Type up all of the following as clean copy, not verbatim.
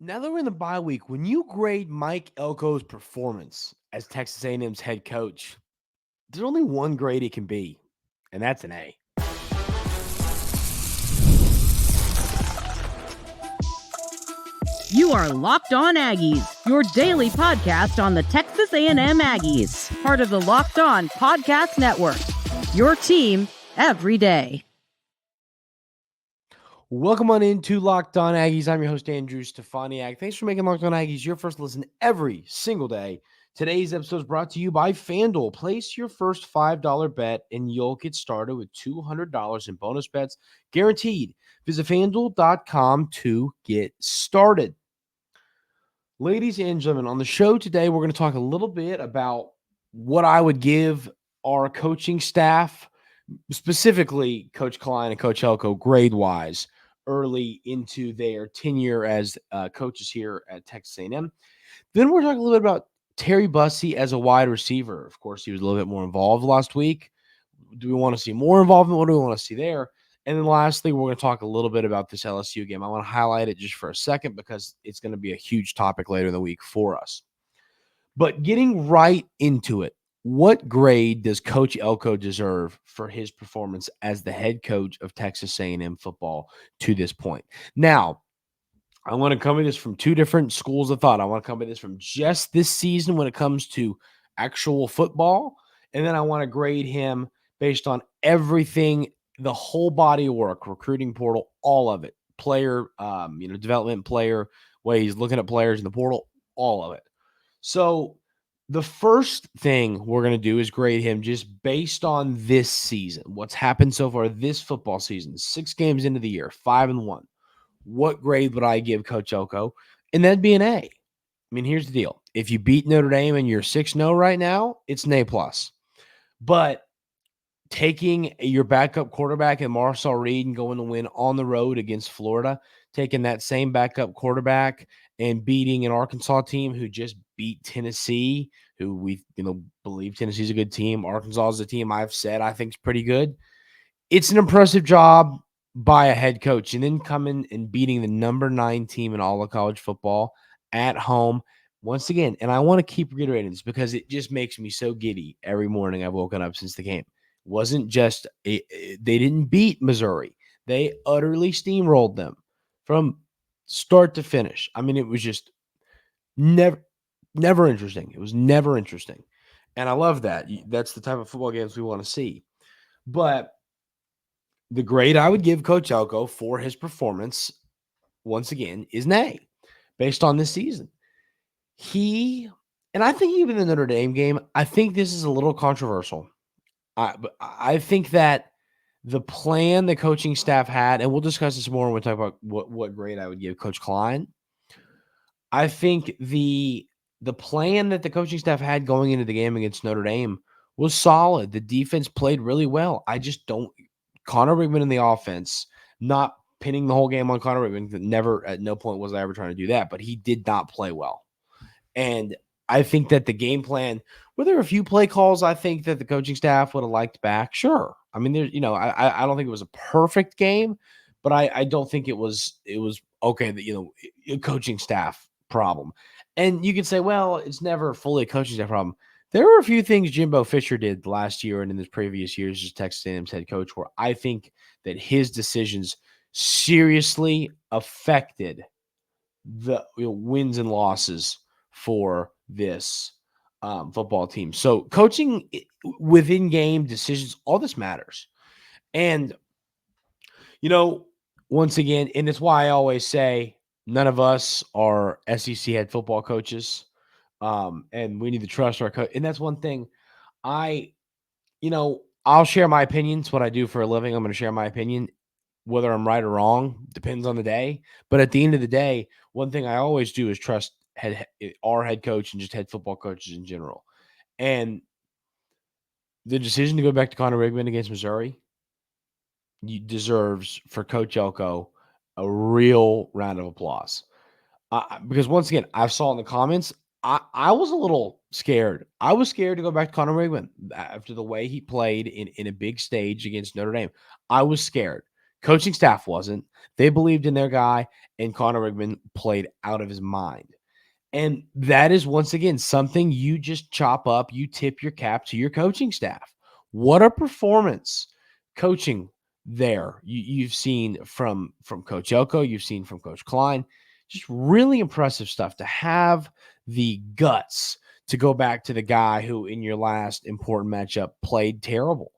Now that we're in the bye week, when you grade Mike Elko's performance as Texas A&M's head coach, there's only one grade it can be, and that's an A. You are Locked On Aggies, your daily podcast on the Texas A&M Aggies, part of the Locked On Podcast Network, your team every day. Welcome on into Locked On Aggies. I'm your host, Andrew Stefaniak. Thanks for making Locked On Aggies your first listen every single day. Today's episode is brought to you by FanDuel. Place your first $5 bet and you'll get started with $200 in bonus bets guaranteed. Visit FanDuel.com to get started. Ladies and gentlemen, on the show today, we're going to talk a little bit about what I would give our coaching staff, specifically Coach Klein and Coach Elko, grade-wise, early into their tenure as coaches here at Texas A&M. Then we're talking a little bit about Terry Bussey as a wide receiver. Of course, he was a little bit more involved last week. Do we want to see more involvement? What do we want to see there? And then lastly, we're going to talk a little bit about this LSU game. I want to highlight it just for a second because it's going to be a huge topic later in the week for us. But getting right into it, what grade does Coach Elko deserve for his performance as the head coach of Texas A&M football to this point? Now, I want to come at this from two different schools of thought. I want to come at this from just this season when it comes to actual football, and then I want to grade him based on everything, the whole body of work, recruiting portal, all of it, player, development player, way he's looking at players in the portal, all of it. So the first thing we're going to do is grade him just based on this season, what's happened so far this football season, 6 games into the year, 5-1. What grade would I give Coach Elko? And that'd be an A. I mean, here's the deal. If you beat Notre Dame and you're 6-0 right now, it's an A+. But taking your backup quarterback and Marcel Reed and going to win on the road against Florida, taking that same backup quarterback and beating an Arkansas team who just beat Tennessee, who we believe Tennessee's a good team. Arkansas is a team I've said I think is pretty good. It's an impressive job by a head coach. And then coming and beating the number 9 team in all of college football at home once again. And I want to keep reiterating this because it just makes me so giddy every morning I've woken up since the game. Wasn't just they didn't beat Missouri. They utterly steamrolled them from start to finish. I mean, it was just never interesting. It was never interesting. And I love that. That's the type of football games we want to see. But the grade I would give Coach Elko for his performance, once again, is an A based on this season. And I think even the Notre Dame game, I think this is a little controversial. I think that the plan the coaching staff had, and we'll discuss this more when we talk about what grade I would give Coach Klein. I think the plan that the coaching staff had going into the game against Notre Dame was solid. The defense played really well. I just don't – Connor Rigman in the offense, not pinning the whole game on Connor Rigman. Never, at no point was I ever trying to do that, but he did not play well. And I think that the game plan – were there a few play calls I think that the coaching staff would have liked back? Sure. I mean, I don't think it was a perfect game, but I don't think it was okay that, a coaching staff problem. And you could say, well, it's never fully a coaching staff problem. There were a few things Jimbo Fisher did last year and in his previous years as Texas A&M's head coach where I think that his decisions seriously affected the wins and losses for this football team. So coaching within game decisions, all this matters. And, once again, and it's why I always say none of us are SEC head football coaches. And we need to trust our coach. And that's one thing I'll share my opinions, what I do for a living. I'm going to share my opinion. Whether I'm right or wrong depends on the day. But at the end of the day, one thing I always do is trust our head coach and just head football coaches in general. And the decision to go back to Connor Rigman against Missouri deserves for Coach Elko a real round of applause. Because once again, I saw in the comments, I was a little scared. I was scared to go back to Connor Rigman after the way he played in a big stage against Notre Dame. I was scared Coaching staff wasn't. They believed in their guy, and Connor Rigman played out of his mind. And that is, once again, something you just chop up. You tip your cap to your coaching staff. What a performance coaching there you've seen from Coach Elko. You've seen from Coach Klein. Just really impressive stuff to have the guts to go back to the guy who in your last important matchup played terrible.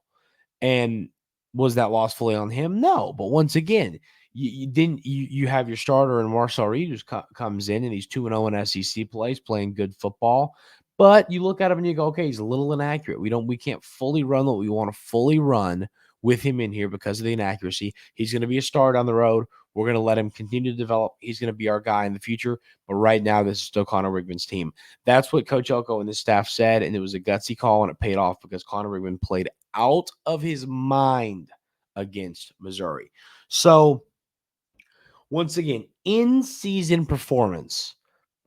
And was that loss fully on him? No. But once again, you have your starter and Marcel Reed who comes in and he's 2-0 in SEC plays, playing good football. But you look at him and you go, okay, he's a little inaccurate. We can't fully run what we want to fully run with him in here because of the inaccuracy. He's going to be a star down the road. We're going to let him continue to develop. He's going to be our guy in the future. But right now, this is still Connor Rigman's team. That's what Coach Elko and his staff said, and it was a gutsy call, and it paid off because Connor Rigman played out of his mind against Missouri. So, once again, in-season performance,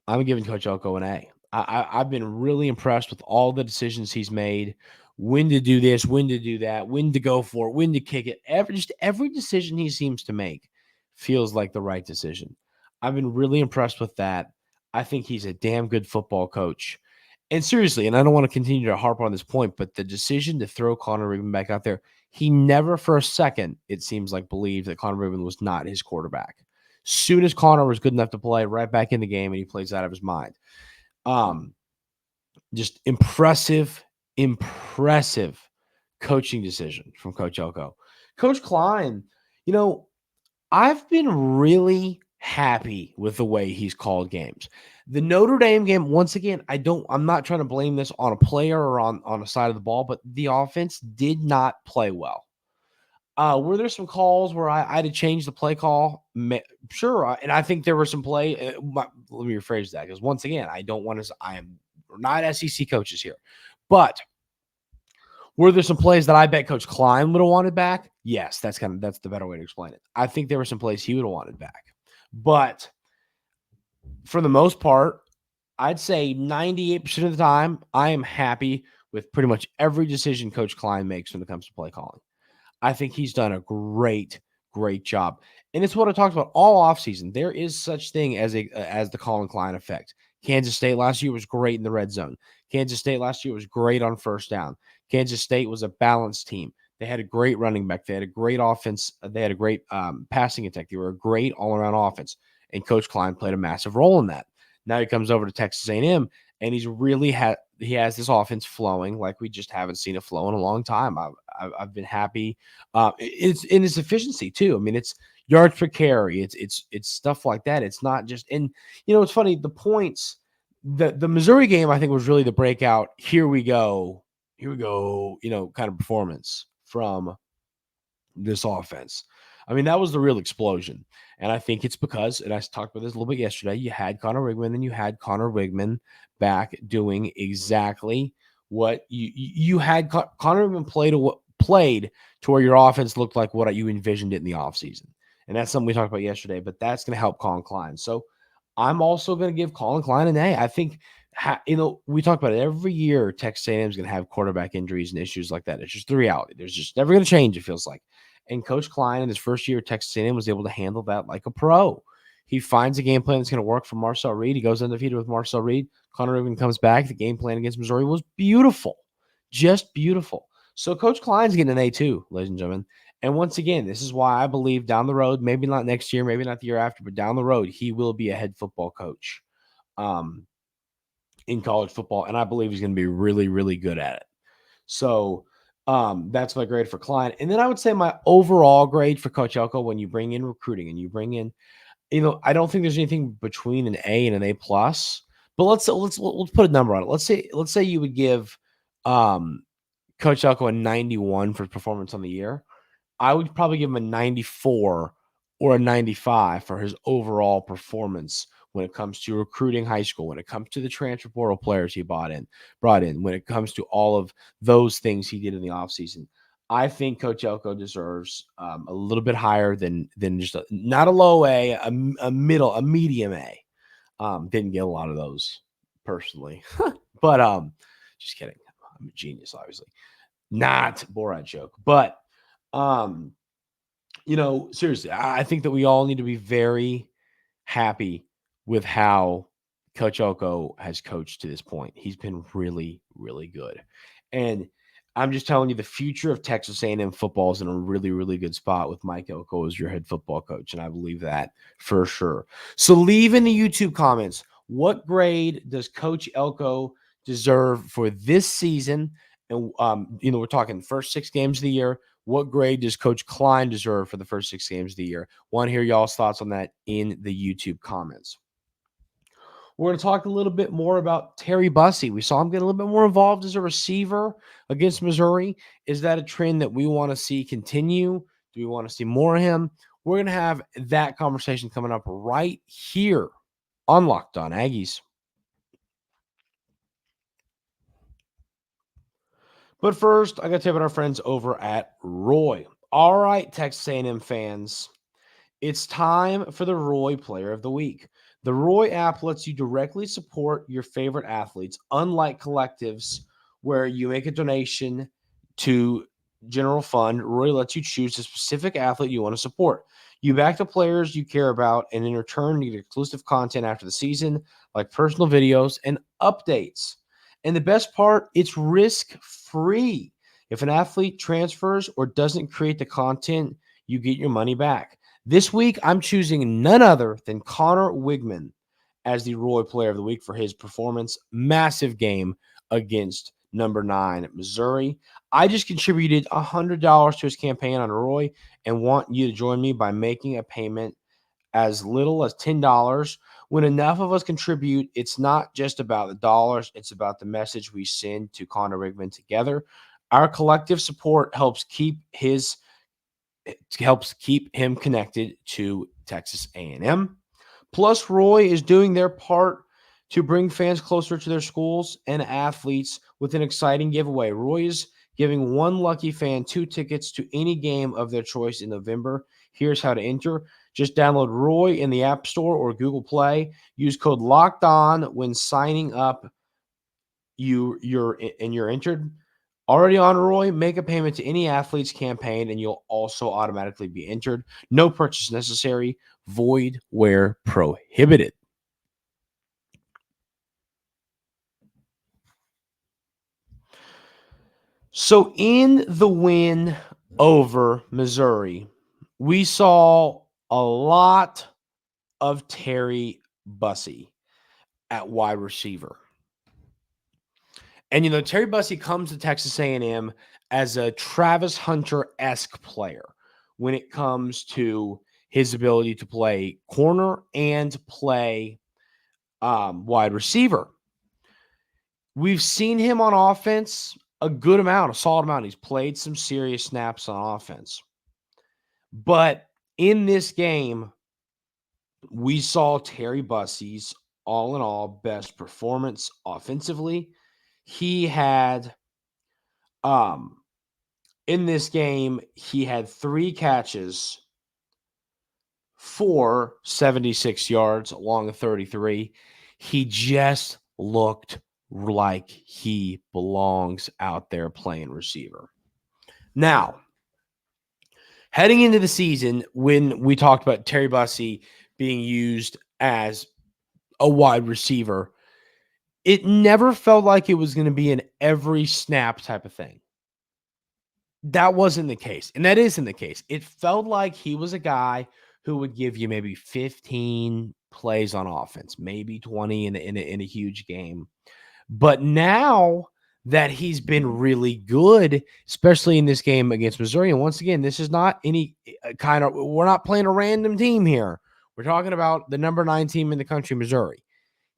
I'm giving Coach Elko an A. I've been really impressed with all the decisions he's made, when to do this, when to do that, when to go for it, when to kick it. Every decision he seems to make feels like the right decision. I've been really impressed with that. I think he's a damn good football coach. And seriously, and I don't want to continue to harp on this point, but the decision to throw Connor Rigman back out there, he never for a second, it seems like, believed that Connor Rigman was not his quarterback. Soon as Connor was good enough to play, right back in the game, and he plays out of his mind. Just impressive coaching decision from Coach Elko. Coach Klein, I've been really happy with the way he's called games. The Notre Dame game, once again, I'm not trying to blame this on a player or on a side of the ball, but the offense did not play well. Were there some calls where I had to change the play call? Sure. And I think there were some let me rephrase that, because once again, we're not SEC coaches here, but were there some plays that I bet Coach Klein would have wanted back? Yes, that's the better way to explain it. I think there were some plays he would have wanted back, but for the most part, I'd say 98% of the time, I am happy with pretty much every decision Coach Klein makes when it comes to play calling. I think he's done a great job. And it's what I talked about all offseason. There is such thing as the Collin Klein effect. Kansas State last year was great in the red zone. Kansas State last year was great on first down. Kansas State was a balanced team. They had a great running back. They had a great offense. They had a great passing attack. They were a great all-around offense. And Coach Klein played a massive role in that. Now he comes over to Texas A&M, and he's really he has this offense flowing like we just haven't seen it flow in a long time. I've been happy. It's in its efficiency too. I mean, it's yards per carry. It's stuff like that. It's not just, and it's funny. The points, the Missouri game, I think, was really the breakout. Here we go. Kind of performance from this offense. I mean, that was the real explosion. And I think it's because, and I talked about this a little bit yesterday, you had Connor Rigman, and you had Connor Rigman back doing exactly what you had. Connor Rigman played to where your offense looked like what you envisioned it in the offseason. And that's something we talked about yesterday, but that's going to help Collin Klein. So I'm also going to give Collin Klein an A. I think, we talk about it every year. Texas A&M is going to have quarterback injuries and issues like that. It's just the reality. There's just never going to change, it feels like. And Coach Klein in his first year at Texas A&M was able to handle that like a pro. He finds a game plan that's going to work for Marcel Reed. He goes undefeated with Marcel Reed. Connor Rigman comes back. The game plan against Missouri was beautiful. Just beautiful. So Coach Klein's getting an A too, ladies and gentlemen. And once again, this is why I believe down the road, maybe not next year, maybe not the year after, but down the road, he will be a head football coach in college football. And I believe he's going to be really, really good at it. So that's my grade for Klein. And then I would say my overall grade for Coach Elko, when you bring in recruiting and you bring in, I don't think there's anything between an A and an A plus, but let's put a number on it. Let's say you would give Coach Elko a 91 for performance on the year. I would probably give him a 94 or a 95 for his overall performance when it comes to recruiting high school, when it comes to the transfer portal players he brought in, when it comes to all of those things he did in the offseason. I think Coach Elko deserves a little bit higher than just not a low A, a medium A. Didn't get a lot of those personally, but just kidding. I'm a genius, obviously. Not Borat joke, but Seriously, I think that we all need to be very happy with how Coach Elko has coached to this point. He's been really, really good. And I'm just telling you, the future of Texas A&M football is in a really, really good spot with Mike Elko as your head football coach, and I believe that for sure. So leave in the YouTube comments, what grade does Coach Elko deserve for this season? And we're talking first 6 games of the year. What grade does Coach Klein deserve for the first 6 games of the year? Want to hear y'all's thoughts on that in the YouTube comments. We're going to talk a little bit more about Terry Bussey. We saw him get a little bit more involved as a receiver against Missouri. Is that a trend that we want to see continue? Do we want to see more of him? We're going to have that conversation coming up right here on Locked On Aggies. But first, I got to tell you about our friends over at Roy. All right, Texas A&M fans, it's time for the Roy Player of the Week. The Roy app lets you directly support your favorite athletes, unlike collectives where you make a donation to general fund. Roy lets you choose a specific athlete you want to support. You back the players you care about, and in return, you get exclusive content after the season, like personal videos and updates. And the best part, it's risk-free. If an athlete transfers or doesn't create the content, you get your money back. This week, I'm choosing none other than Connor Wigman as the Roy Player of the Week for his performance. Massive game against number 9 Missouri. I just contributed $100 to his campaign on Roy and want you to join me by making a payment as little as $10. When enough of us contribute, it's not just about the dollars, it's about the message we send to Connor Wigman together. Our collective support helps keep him connected to Texas A&M. Plus, Roy is doing their part to bring fans closer to their schools and athletes with an exciting giveaway. Roy is giving one lucky fan 2 tickets to any game of their choice in November. Here's how to enter. Just download Roy in the App Store or Google Play. Use code LOCKEDON when signing up. You're entered. Already on Roy, make a payment to any athlete's campaign, and you'll also automatically be entered. No purchase necessary. Void where prohibited. So in the win over Missouri, we saw a lot of Terry Bussey at wide receiver. And, Terry Bussey comes to Texas A&M as a Travis Hunter-esque player when it comes to his ability to play corner and play wide receiver. We've seen him on offense a good amount, a solid amount. He's played some serious snaps on offense. But in this game, we saw Terry Bussey's all in all best performance offensively. He had, in this game, he had 3 catches for 76 yards along the 33. He just looked like he belongs out there playing receiver. Now, heading into the season, when we talked about Terry Bussey being used as a wide receiver, it never felt like it was going to be an every snap type of thing. That wasn't the case, and that isn't the case. It felt like he was a guy who would give you maybe 15 plays on offense, maybe 20 in a huge game. But now that he's been really good, especially in this game against Missouri, and once again, this is not any kind of – we're not playing a random team here. We're talking about the number 9 team in the country, Missouri.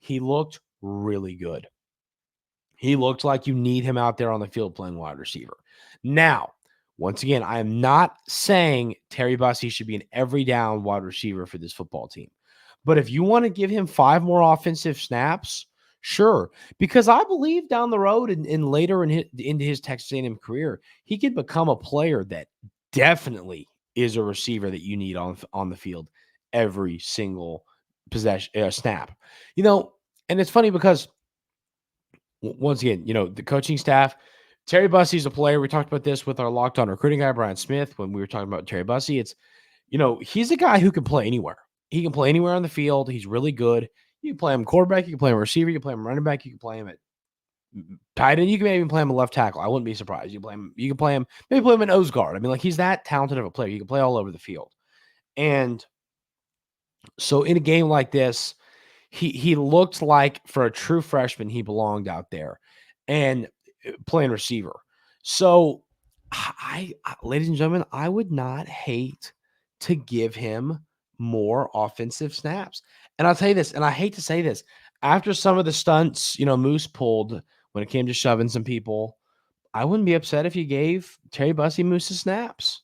He looked really good. He looked like you need him out there on the field playing wide receiver. Now, once again, I am not saying Terry Bussey should be an every down wide receiver for this football team. But if you want to give him 5 more offensive snaps, sure. Because I believe down the road and later into his Texas A&M career, he could become a player that definitely is a receiver that you need on the field every single possession snap. And it's funny because once again, the coaching staff, Terry Bussey's a player. We talked about this with our Locked On recruiting guy, Brian Smith, when we were talking about Terry Bussey. he's a guy who can play anywhere. He can play anywhere on the field. He's really good. You can play him quarterback. You can play him receiver. You can play him running back. You can play him at tight end. You can maybe even play him a left tackle. I wouldn't be surprised. You can play him, maybe play him in nose guard. I mean, like, he's that talented of a player. He can play all over the field. And so in a game like this, he looked like, for a true freshman, he belonged out there and playing receiver. So ladies and gentlemen, I would not hate to give him more offensive snaps. And I'll tell you this, and I hate to say this, after some of the stunts, Moose pulled when it came to shoving some people, I wouldn't be upset if you gave Terry Bussey Moose's snaps.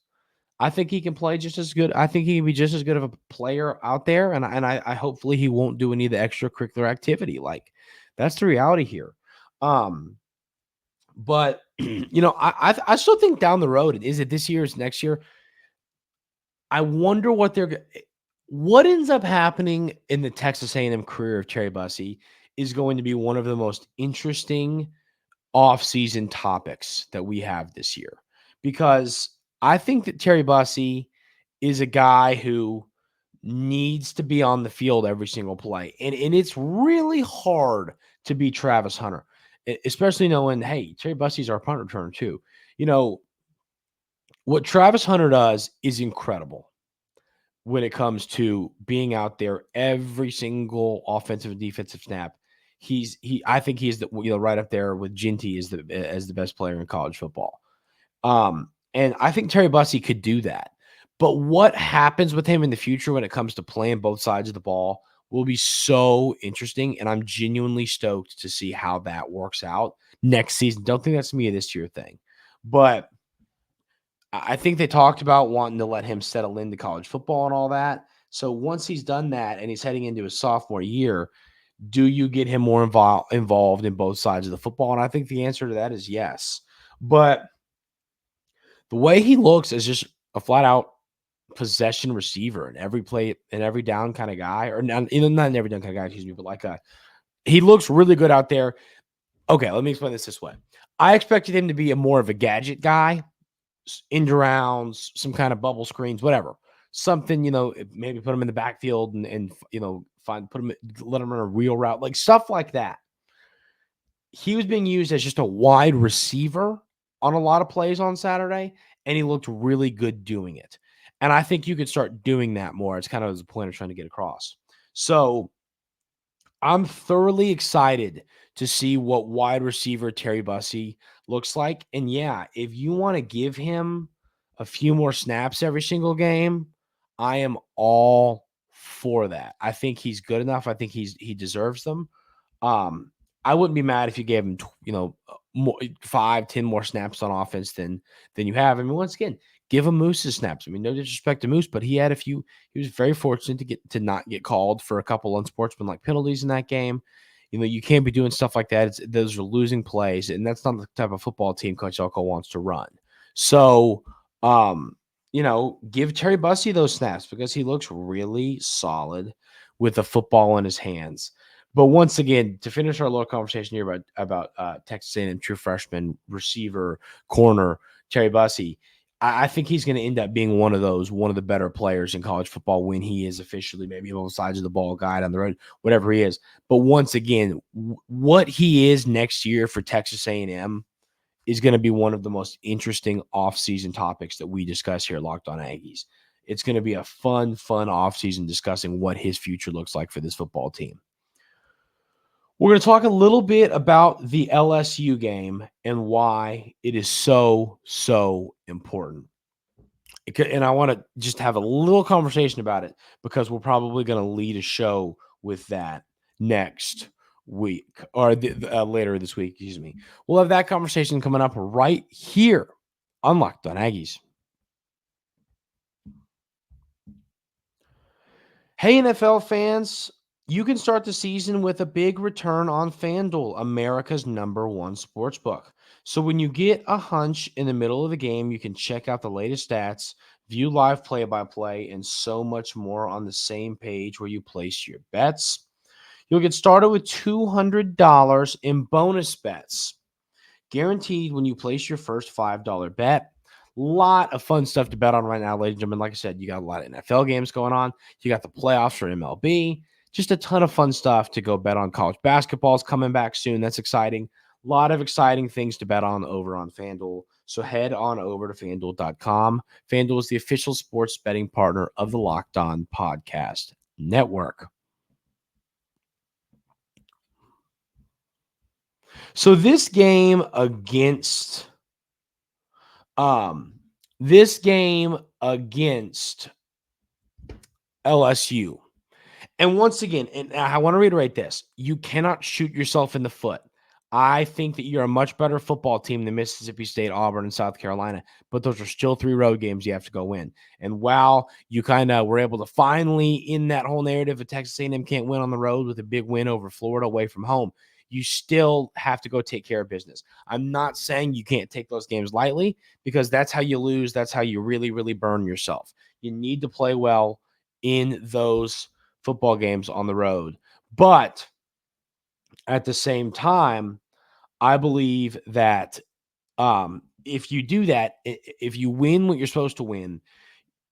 I think he can play just as good. I think he can be just as good of a player out there. And I hopefully he won't do any of the extracurricular activity. Like, that's the reality here. But I still think down the road, is it this year, is next year? I wonder what ends up happening in the Texas A&M career of Terry Bussey is going to be one of the most interesting off-season topics that we have this year, because I think that Terry Bussey is a guy who needs to be on the field every single play. And it's really hard to be Travis Hunter, especially knowing, hey, Terry Bussey's our punt returner too. What Travis Hunter does is incredible when it comes to being out there every single offensive and defensive snap. I think he's right up there with Ginty as the best player in college football. And I think Terry Bussey could do that. But what happens with him in the future when it comes to playing both sides of the ball will be so interesting. And I'm genuinely stoked to see how that works out next season. Don't think that's going to be a this year thing. But I think they talked about wanting to let him settle into college football and all that. So once he's done that and he's heading into his sophomore year, do you get him more involved in both sides of the football? And I think the answer to that is yes. But the way he looks is just a flat out possession receiver and every play and every down kind of guy, or not in every down kind of guy, excuse me, but he looks really good out there. Okay, let me explain this way. I expected him to be a more of a gadget guy, end arounds, some kind of bubble screens, whatever, something, maybe put him in the backfield and let him run a wheel route, like stuff like that. He was being used as just a wide receiver on a lot of plays on Saturday, and he looked really good doing it. And I think you could start doing that more. It's kind of the point of trying to get across. So I'm thoroughly excited to see what wide receiver Terry Bussey looks like. And yeah, if you want to give him a few more snaps every single game, I am all for that. I think he's good enough. I think he deserves them. I wouldn't be mad if you gave him, 5-10 more snaps on offense than you have. I mean, once again, give him Moose's snaps. I mean, no disrespect to Moose, but he had a few. He was very fortunate to not get called for a couple unsportsmanlike penalties in that game. You can't be doing stuff like that. Those are losing plays, and that's not the type of football team Coach Elko wants to run. So, give Terry Bussey those snaps because he looks really solid with the football in his hands. But once again, to finish our little conversation here about Texas A&M true freshman receiver corner Terry Bussey, I think he's going to end up being one of the better players in college football when he is officially maybe both sides of the ball guy down the road, whatever he is. But once again, what he is next year for Texas A&M is going to be one of the most interesting offseason topics that we discuss here at Locked On Aggies. It's going to be a fun offseason discussing what his future looks like for this football team. We're going to talk a little bit about the LSU game and why it is so important. And I want to just have a little conversation about it because we're probably going to lead a show with that next week or later this week. Excuse me. We'll have that conversation coming up right here on Locked On Aggies. Hey, NFL fans. You can start the season with a big return on FanDuel, America's #1 sportsbook. So when you get a hunch in the middle of the game, you can check out the latest stats, view live play-by-play, and so much more on the same page where you place your bets. You'll get started with $200 in bonus bets, guaranteed when you place your first $5 bet. Lot of fun stuff to bet on right now, ladies and gentlemen. Like I said, you got a lot of NFL games going on. You got the playoffs for MLB. Just a ton of fun stuff to go bet on. College basketball is coming back soon. That's exciting. A lot of exciting things to bet on over on FanDuel. So head on over to FanDuel.com. FanDuel is the official sports betting partner of the Locked On Podcast Network. So this game against LSU. And once again, and I want to reiterate this, you cannot shoot yourself in the foot. I think that you're a much better football team than Mississippi State, Auburn, and South Carolina, but those are still 3 road games you have to go win. And while you kind of were able to finally, in that whole narrative of Texas A&M can't win on the road with a big win over Florida away from home, you still have to go take care of business. I'm not saying you can't take those games lightly, because that's how you lose. That's how you really, really burn yourself. You need to play well in those football games on the road. But at the same time, I believe that if you do that, if you win what you're supposed to win,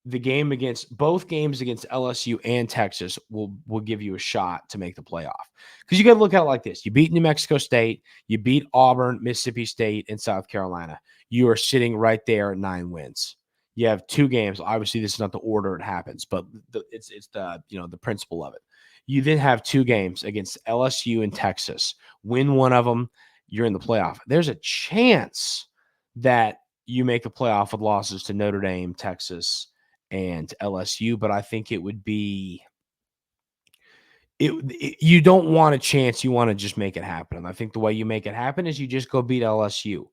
both games against LSU and Texas will give you a shot to make the playoff. Because you got to look at it like this. You beat New Mexico State, you beat Auburn, Mississippi State, and South Carolina. You are sitting right there at 9 wins. You have 2 games. Obviously, this is not the order it happens, but it's the principle of it. You then have 2 games against LSU and Texas. Win one of them, you're in the playoff. There's a chance that you make the playoff with losses to Notre Dame, Texas, and LSU, but I think it would be you don't want a chance. You want to just make it happen. And I think the way you make it happen is you just go beat LSU.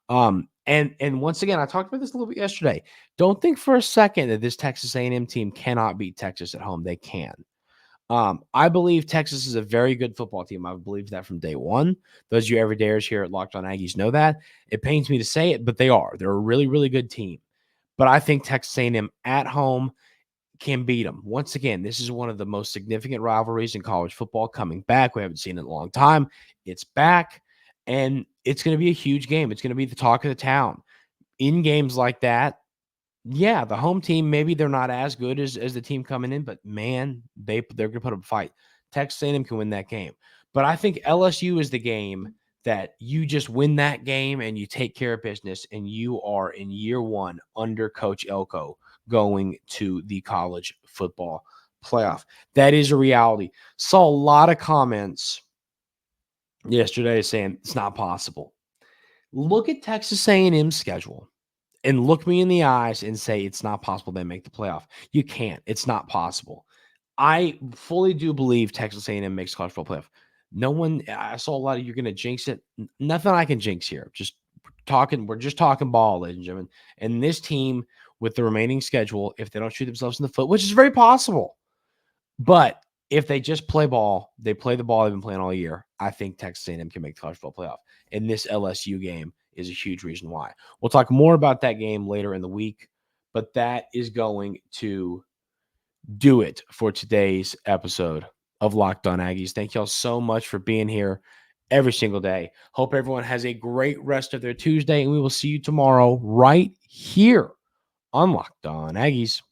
And once again, I talked about this a little bit yesterday. Don't think for a second that this Texas A&M team cannot beat Texas at home. They can. I believe Texas is a very good football team. I've believed that from day one. Those of you everydayers here at Locked On Aggies know that. It pains me to say it, but they are. They're a really, really good team. But I think Texas A&M at home can beat them. Once again, this is one of the most significant rivalries in college football coming back. We haven't seen it in a long time. It's back, and it's going to be a huge game. It's going to be the talk of the town. In games like that, yeah, the home team, maybe they're not as good as the team coming in, but man, they're going to put up a fight. Texas A&M can win that game. But I think LSU is the game that you just win that game and you take care of business, and you are in year 1 under Coach Elko going to the college football playoff. That is a reality. Saw a lot of comments yesterday saying it's not possible. Look at Texas A&M's schedule and look me in the eyes and say it's not possible they make the playoff. You can't. It's not possible. I fully do believe Texas A&M makes college football playoff. No one, I saw a lot of you're going to jinx it. Nothing I can jinx here. We're just talking ball, ladies and gentlemen. And this team, with the remaining schedule, if they don't shoot themselves in the foot, which is very possible, but if they just play ball, they play the ball they've been playing all year, I think Texas A&M can make the college football playoff. And this LSU game is a huge reason why. We'll talk more about that game later in the week, but that is going to do it for today's episode of Locked On Aggies. Thank y'all so much for being here every single day. Hope everyone has a great rest of their Tuesday, and we will see you tomorrow right here on Locked On Aggies.